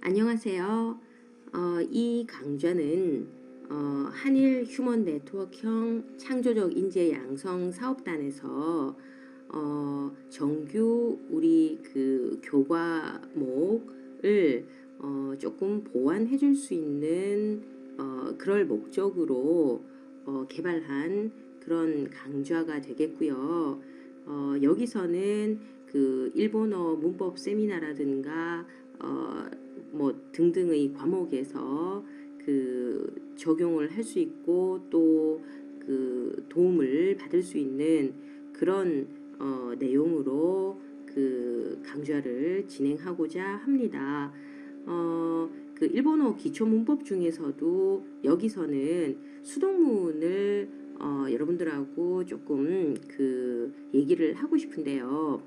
안녕하세요. 이 강좌는 한일 휴먼 네트워크형 창조적 인재 양성 사업단에서 정규 우리 그 교과목을 조금 보완해 줄 수 있는 그럴 목적으로 개발한 그런 강좌가 되겠고요. 여기서는 그 일본어 문법 세미나라든가 뭐 등등의 과목에서 그 적용을 할 수 있고 또 그 도움을 받을 수 있는 그런 내용으로 그 강좌를 진행하고자 합니다. 그 일본어 기초 문법 중에서도 여기서는 수동문을 여러분들하고 조금 그 얘기를 하고 싶은데요.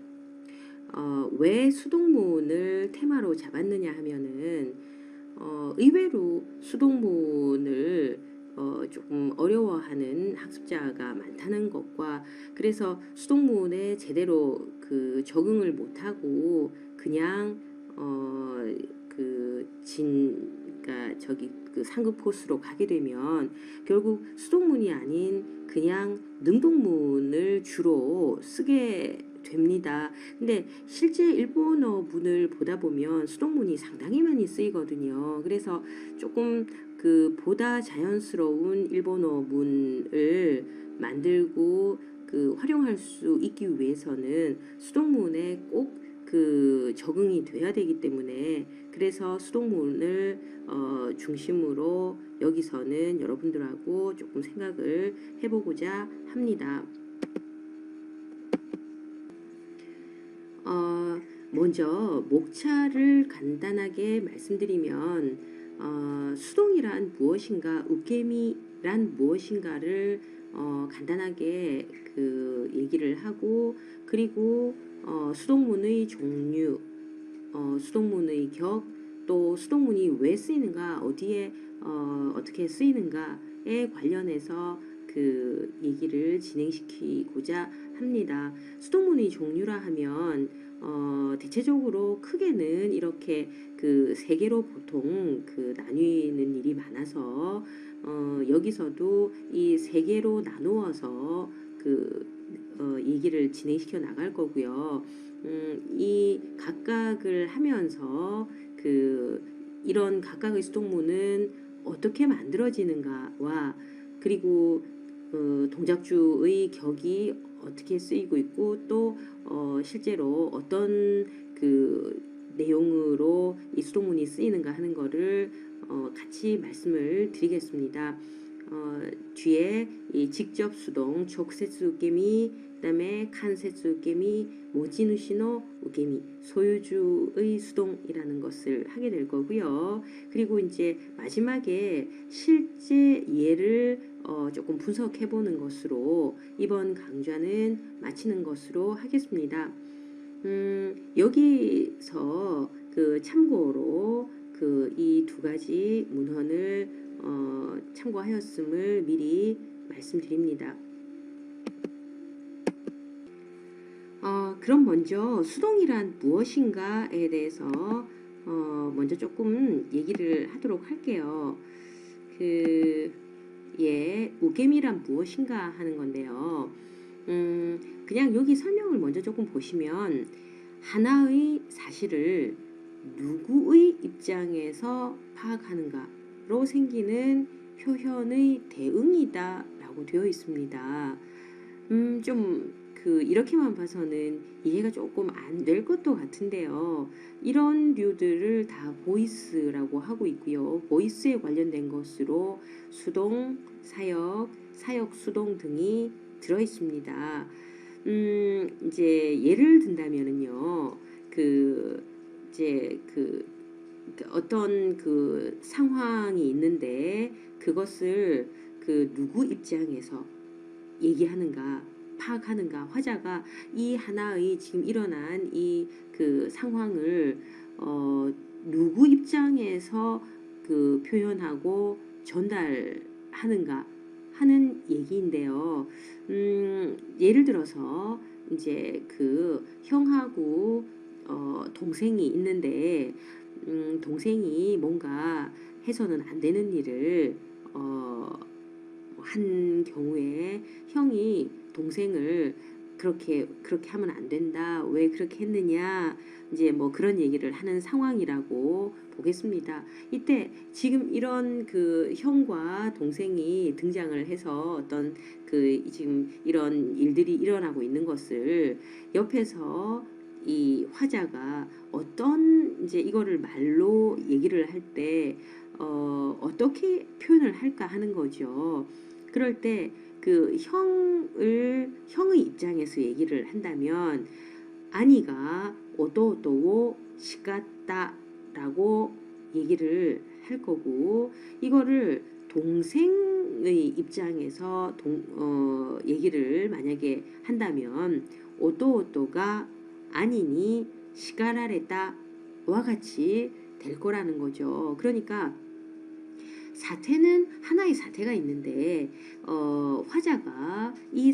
왜 수동문을 테마로 잡았느냐 하면은 의외로 수동문을 조금 어려워하는 학습자가 많다는 것과 그래서 수동문에 제대로 그 적응을 못하고 그냥 그러니까 저기 그 상급 코스로 가게 되면 결국 수동문이 아닌 그냥 능동문을 주로 쓰게 됩니다. 근데 실제 일본어 문을 보다 보면 수동문이 상당히 많이 쓰이거든요. 그래서 조금 그 보다 자연스러운 일본어 문을 만들고 그 활용할 수 있기 위해서는 수동문에 꼭 그 적응이 돼야 되기 때문에 그래서 수동문을 중심으로 여기서는 여러분들하고 조금 생각을 해보고자 합니다. 먼저 목차를 간단하게 말씀드리면 수동이란 무엇인가, 우케미란 무엇인가를 간단하게 그 얘기를 하고 그리고 수동문의 종류, 수동문의 격, 또 수동문이 왜 쓰이는가, 어디에 어떻게 쓰이는가에 관련해서 그 얘기를 진행시키고자 합니다. 수동문의 종류라 하면 대체적으로 크게는 이렇게 그 세 개로 보통 그 나뉘는 일이 많아서 여기서도 이 세 개로 나누어서 그 얘기를 진행시켜 나갈 거고요. 이 각각을 하면서 그 이런 각각의 수동문은 어떻게 만들어지는가와 그리고 동작주의 격이 어떻게 쓰이고 있고 또 실제로 어떤 그 내용으로 이 수동문이 쓰이는가 하는 거를 같이 말씀을 드리겠습니다. 뒤에 이 직접 수동, 촉세수 우게미, 그다음에 칸세수 우게미, 모지누시노 우게미, 소유주의 수동이라는 것을 하게 될 거고요. 그리고 이제 마지막에 실제 예를 조금 분석해 보는 것으로 이번 강좌는 마치는 것으로 하겠습니다. 여기서 그 참고로 그 이 두 가지 문헌을 참고하였음을 미리 말씀드립니다. 그럼 먼저 수동이란 무엇인가에 대해서 먼저 조금 얘기를 하도록 할게요. 우겜이란 무엇인가 하는 건데요. 그냥 여기 설명을 먼저 조금 보시면 하나의 사실을 누구의 입장에서 파악하는가로 생기는 표현의 대응이다 라고 되어 있습니다. 좀 그 이렇게만 봐서는 이해가 조금 안 될 것도 같은데요. 이런 류들을 다 보이스라고 하고 있고요. 보이스에 관련된 것으로 수동, 사역, 사역 수동 등이 들어 있습니다. 이제 예를 든다면은요. 이제 어떤 그 상황이 있는데 그것을 그 누구 입장에서 얘기하는가, 파악하는가, 화자가 이 하나의 지금 일어난 이 그 상황을 누구 입장에서 그 표현하고 전달하는가 하는 얘기인데요. 예를 들어서 이제 그 형하고 동생이 있는데 동생이 뭔가 해서는 안 되는 일을 한 경우에 형이 동생을 그렇게 하면 안 된다. 왜 그렇게 했느냐. 이제 뭐 그런 얘기를 하는 상황이라고 보겠습니다. 이때 지금 이런 그 형과 동생이 등장을 해서 어떤 그 지금 이런 일들이 일어나고 있는 것을 옆에서 이 화자가 어떤 이제 이거를 말로 얘기를 할 때 어떻게 표현을 할까 하는 거죠. 그럴 때 그 형의 입장에서 얘기를 한다면 아니가 오또오또오 시갔다라고 얘기를 할 거고 이거를 동생의 입장에서 얘기를 만약에 한다면 오또오또가 아니니 시가라레다와 같이 될 거라는 거죠. 그러니까 사태는 하나의 사태가 있는데 화자가 이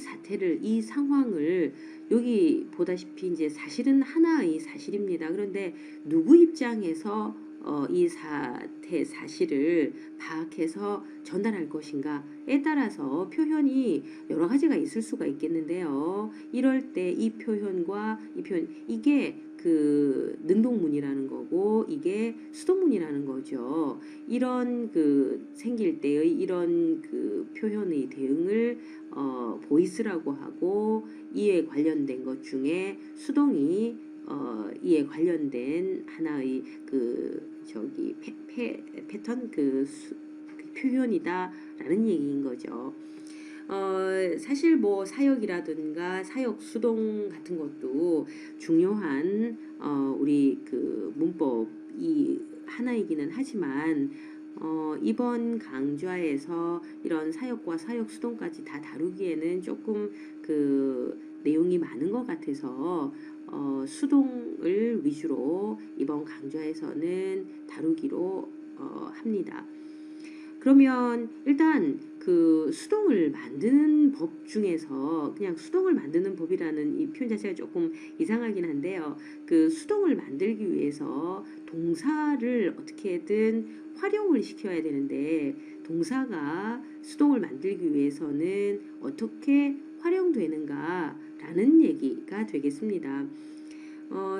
상황을 여기 보다시피 이제 사실은 하나의 사실입니다. 그런데 누구 입장에서 이 사실을 파악해서 전달할 것인가에 따라서 표현이 여러 가지가 있을 수가 있겠는데요. 이럴 때 이 표현과 이 표현 이게 그 능동문이라는 거고 이게 수동문이라는 거죠. 이런 그 생길 때의 이런 그 표현의 대응을 보이스라고 하고 이에 관련된 것 중에 수동이 이에 관련된 하나의 그 저기 패턴 그 표현이다라는 얘기인 거죠. 사실 뭐 사역이라든가 사역 수동 같은 것도 중요한 우리 그 문법이 하나이기는 하지만 이번 강좌에서 이런 사역과 사역 수동까지 다 다루기에는 조금 그 내용이 많은 것 같아서 수동을 위주로 이번 강좌에서는 다루기로 합니다. 그러면 일단 그 수동을 만드는 법 중에서 그냥 수동을 만드는 법이라는 이 표현 자체가 조금 이상하긴 한데요. 그 수동을 만들기 위해서 동사를 어떻게든 활용을 시켜야 되는데 동사가 수동을 만들기 위해서는 어떻게 활용되는가라는 얘기가 되겠습니다.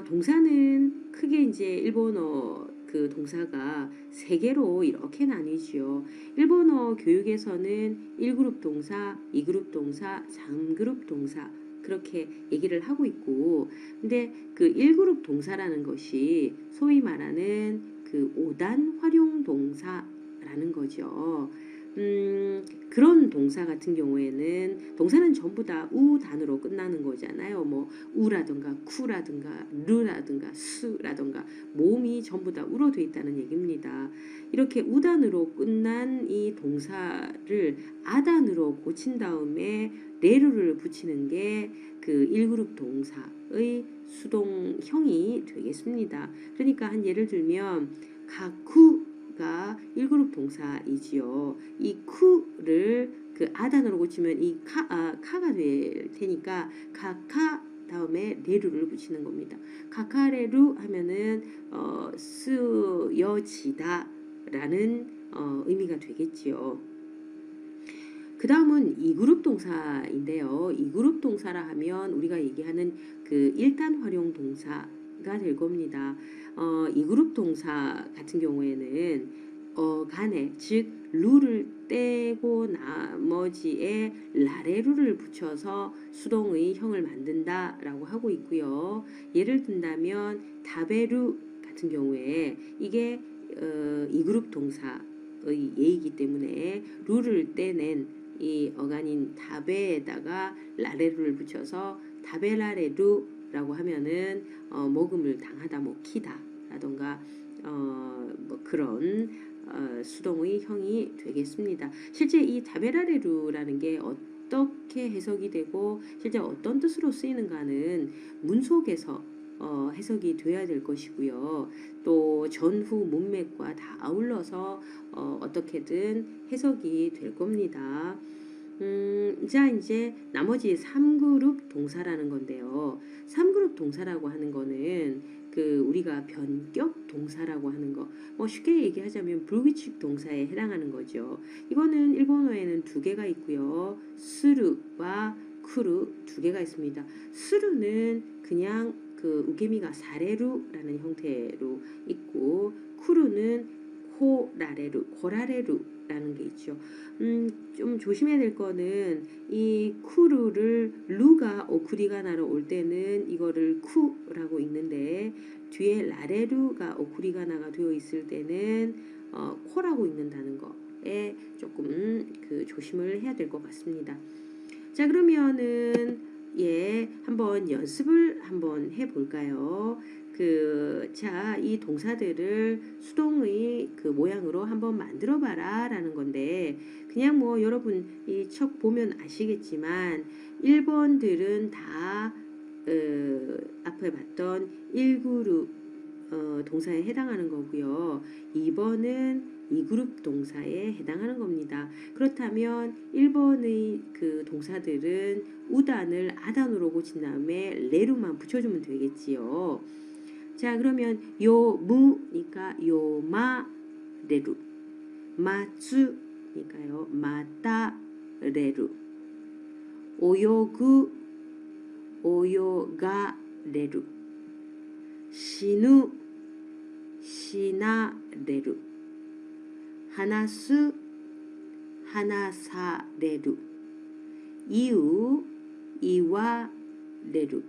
동사는 크게 이제 일본어 그 동사가 세 개로 이렇게 나뉘지요. 일본어 교육에서는 1그룹 동사, 2그룹 동사, 3그룹 동사 그렇게 얘기를 하고 있고 근데 그 1그룹 동사라는 것이 소위 말하는 그 5단 활용 동사라는 거죠. 그런 동사 같은 경우에는 동사는 전부 다 우단으로 끝나는 거잖아요. 뭐 우라든가 쿠라든가 르라든가 수라든가 모음이 전부 다 우로 돼 있다는 얘기입니다. 이렇게 우단으로 끝난 이 동사를 아단으로 고친 다음에 레루를 붙이는 게 그 1그룹 동사의 수동형이 되겠습니다. 그러니까 한 예를 들면 가쿠가 1그룹 동사이지요. 이 쿠를 그 아단으로 고치면 이 카가 될 테니까 카카 다음에 레루를 붙이는 겁니다. 카카레루 하면은 쓰여지다 라는 의미가 되겠지요. 그 다음은 2그룹 동사인데요. 2그룹 동사라 하면 우리가 얘기하는 그 1단 활용 동사가 될 겁니다. 2그룹 동사 같은 경우에는 간에 즉 루를 떼고 나머지에 라레루를 붙여서 수동의 형을 만든다라고 하고 있고요. 예를 든다면 다베루 같은 경우에 이게 2그룹 동사의 예이기 때문에 루를 떼낸 이 어간인 다베에다가 라레루를 붙여서 다베라레루라고 하면은 먹음을 당하다 먹히다 라던가 뭐 그런 수동의 형이 되겠습니다. 실제 이 다베라레루라는 게 어떻게 해석이 되고 실제 어떤 뜻으로 쓰이는가는 문 속에서 해석이 돼야 될 것이고요. 또 전후 문맥과 다 아울러서 어떻게든 해석이 될 겁니다. 자 이제 나머지 3그룹 동사라는 건데요. 3그룹 동사라고 하는 거는 그 우리가 변격 동사라고 하는 거, 뭐 쉽게 얘기하자면 불규칙 동사에 해당하는 거죠. 이거는 일본어에는 두 개가 있고요. 스루와 쿠루 두 개가 있습니다. 스루는 그냥 그 우게미가 사레루라는 형태로 있고, 쿠루는 코라레루, 고라레루라는 게 있죠. 좀 조심해야 될 거는 이 쿠루를 루가 오쿠리가나로 올 때는 이거를 쿠라고 읽는데, 뒤에 라레루가 오쿠리가나가 되어 있을 때는 코라고 읽는다는 거에 조금 그 조심을 해야 될 것 같습니다. 자, 그러면은 한번 연습을 한번 해볼까요? 자, 이 동사들을 수동의 그 모양으로 한번 만들어봐라 라는 건데, 그냥 뭐 여러분 이 책 보면 아시겠지만 1번들은 다 앞에 봤던 1그룹 동사에 해당하는 거고요. 2번은 2그룹 동사에 해당하는 겁니다. 그렇다면 1번의 그 동사들은 우단을 아단으로 고친 다음에 레루만 붙여주면 되겠지요. 자, 그러면 요무니까 요마레루, 마츠니까요 마따레루, 오요구 오요가레루, 시누 시나레루, 하나스 하나사레루, 이우 이와레루.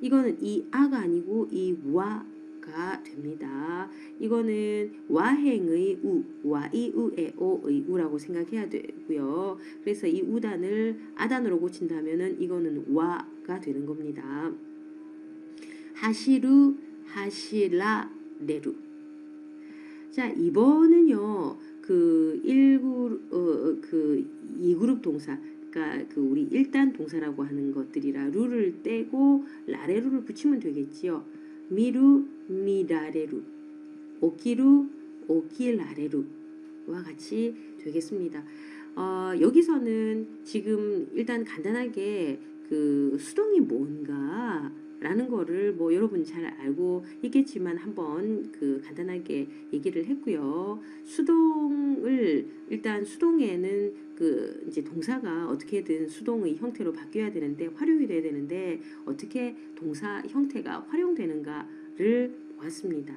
이거는 이 아가 아니고 이 와가 됩니다. 이거는 와행의 우, 와이우의 오의 우라고 생각해야 되고요. 그래서 이 우단을 아단으로 고친다면은 이거는 와가 되는 겁니다. 하시루 하시라레루. 자, 이번은요 그 2그룹 동사, 그러니까 그 우리 1단 동사라고 하는 것들이라 루를 떼고 라레루를 붙이면 되겠지요. 미루 미라레루, 오키루 오키라레루와 같이 되겠습니다. 여기서는 지금 일단 간단하게 그 수동이 뭔가 라는 거를 뭐 여러분 잘 알고 있겠지만 한번 그 간단하게 얘기를 했고요. 일단 수동에는 그 이제 동사가 어떻게든 수동의 형태로 바뀌어야 되는데, 활용이 돼야 되는데 어떻게 동사 형태가 활용되는가를 보았습니다.